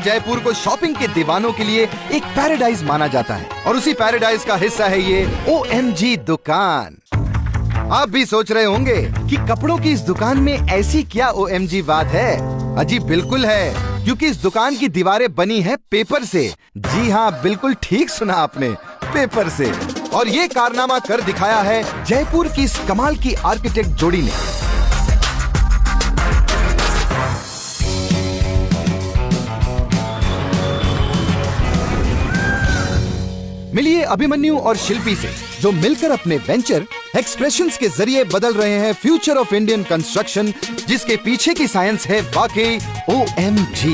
जयपुर को शॉपिंग के दीवानों के लिए एक पैराडाइज माना जाता है और उसी पैराडाइज का हिस्सा है ये OMG दुकान। आप भी सोच रहे होंगे कि कपड़ों की इस दुकान में ऐसी क्या OMG बात है। अजी बिल्कुल है, क्योंकि इस दुकान की दीवारें बनी है पेपर से। जी हाँ, बिल्कुल ठीक सुना आपने, पेपर से। और ये कारनामा कर दिखाया है जयपुर की इस कमाल की आर्किटेक्ट जोड़ी ने। मिलिए अभिमन्यु और शिल्पी से, जो मिलकर अपने वेंचर एक्सप्रेशंस के जरिए बदल रहे हैं फ्यूचर ऑफ इंडियन कंस्ट्रक्शन, जिसके पीछे की साइंस है वाकई OMG।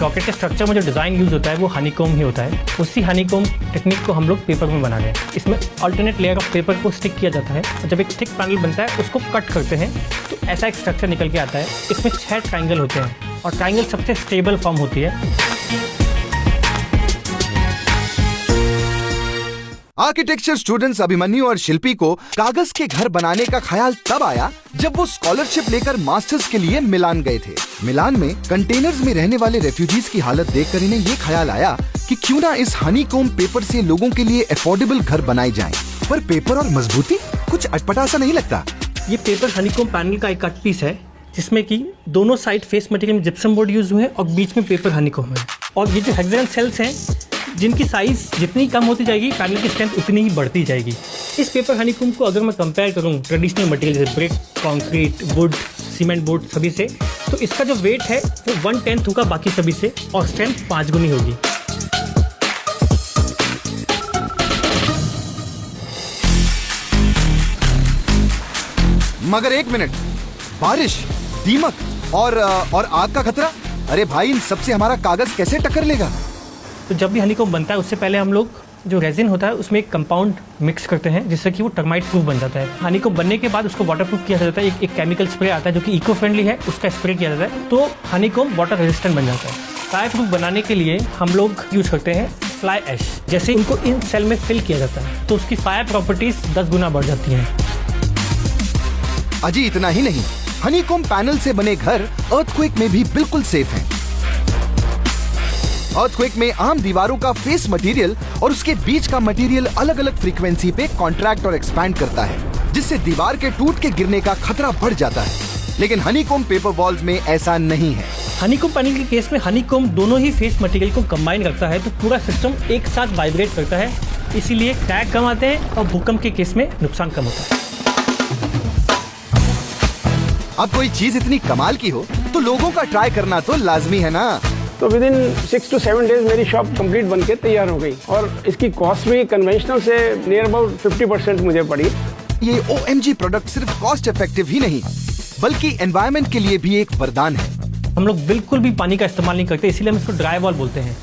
रॉकेट के स्ट्रक्चर में जो डिज़ाइन यूज होता है वो हनीकॉम्ब ही होता है। उसी हनीकॉम्ब टेक्निक को हम लोग पेपर में बना रहे हैं। इसमें अल्टरनेट लेयर ऑफ पेपर को स्टिक किया जाता है और जब एक थिक पैनल बनता है उसको कट करते हैं तो ऐसा एक स्ट्रक्चर निकल के आता है। इसमें 6 ट्राइंगल होते हैं और ट्राइंगल सबसे स्टेबल फॉर्म होती है। आर्किटेक्चर स्टूडेंट्स अभिमन्यु और शिल्पी को कागज के घर बनाने का ख्याल तब आया जब वो स्कॉलरशिप लेकर मास्टर्स के लिए मिलान गए थे। मिलान में कंटेनर्स में रहने वाले रेफ्यूजीज की हालत देखकर इन्हें ये ख्याल आया कि क्यों ना इस हनीकॉम्ब पेपर से लोगों के लिए अफोर्डेबल घर बनाए जाएं। पर पेपर और मजबूती कुछ अटपटा सा नहीं लगता। ये पेपर हनीकॉम्ब पैनल का एक कट पीस है जिसमें कि दोनों साइड फेस मटेरियल में जिप्सम बोर्ड यूज हुए हैं और बीच में पेपर हनीकॉम्ब है। और ये जो हेक्सागन सेल्स हैं जिनकी साइज जितनी कम होती जाएगी पैनल की स्ट्रेंथ उतनी ही बढ़ती जाएगी। इस पेपर हनीकॉम्ब को अगर मैं कंपेयर करूं ट्रेडिशनल मटेरियल जैसे brick, concrete, would, cement board सभी से, तो इसका जो वेट है वो 1/10 होगा बाकी सभी से और स्ट्रेंथ 5 गुनी होगी। मगर एक मिनट, बारिश, दीमक और आग का खतरा, अरे भाई इन सबसे हमारा कागज कैसे टक्कर लेगा? तो जब भी हनीकॉम्ब बनता है उससे पहले हम लोग जो रेजिन होता है उसमें एक कंपाउंड मिक्स करते हैं जिससे कि वो टर्माइट प्रूफ बन जाता है। हनीकॉम्ब बनने के बाद उसको वाटर प्रूफ किया जाता है। एक केमिकल स्प्रे आता है जो कि इको फ्रेंडली है, उसका स्प्रे किया जाता है तो हनीकॉम्ब वाटर रेजिस्टेंट बन जाता है। फायर प्रूफ बनाने के लिए हम लोग यूज करते हैं फ्लाई ऐश। जैसे इनको इन सेल में फिल किया जाता है तो उसकी फायर प्रॉपर्टीज 10 गुना बढ़ जाती हैं। अजी इतना ही नहीं, हनीकॉम्ब पैनल से बने घर अर्थक्वेक में भी बिल्कुल सेफ हैं। अर्थक्वेक में आम दीवारों का फेस मटेरियल और उसके बीच का मटेरियल अलग अलग फ्रीक्वेंसी पे कॉन्ट्रैक्ट और एक्सपैंड करता है, जिससे दीवार के टूट के गिरने का खतरा बढ़ जाता है। लेकिन हनीकॉम्ब पेपर वॉल्स में ऐसा नहीं है। हनीकॉम्ब पैनल के केस में हनीकॉम्ब दोनों ही फेस मटेरियल को कंबाइन करता है तो पूरा सिस्टम एक साथ वाइब्रेट करता है, इसीलिए क्रैक कम आते हैं और भूकंप के केस में नुकसान कम होता है। अब कोई चीज इतनी कमाल की हो तो लोगों का ट्राई करना तो लाजमी है ना। तो विद इन 6 to 7 डेज मेरी शॉप कंप्लीट बनके तैयार हो गई और इसकी कॉस्ट भी कन्वेंशनल से नियर अबाउट 50% मुझे पड़ी। ये OMG प्रोडक्ट सिर्फ कॉस्ट इफेक्टिव ही नहीं बल्कि एनवायरनमेंट के लिए भी एक वरदान है। हम लोग बिल्कुल भी पानी का इस्तेमाल नहीं करते, इसीलिए हम इसको ड्राई वॉल बोलते हैं।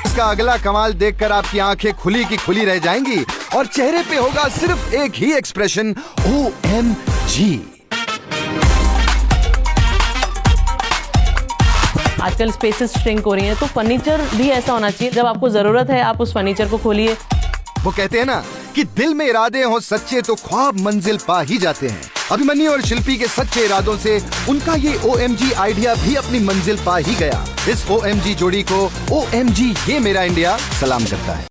इसका अगला कमाल देखकर आपकी आंखें खुली की खुली रह जाएंगी और चेहरे पे होगा सिर्फ एक ही एक्सप्रेशन, OMG। आजकल स्पेसेस श्रिंक हो रही हैं तो फर्नीचर भी ऐसा होना चाहिए जब आपको जरूरत है आप उस फर्नीचर को खोलिए। वो कहते हैं ना कि दिल में इरादे हो सच्चे तो ख्वाब मंजिल पा ही जाते हैं। अभिमन्यु और शिल्पी के सच्चे इरादों से उनका ये OMG आइडिया भी अपनी मंजिल पा ही गया। इस OMG जोड़ी को OMG ये मेरा इंडिया सलाम करता है।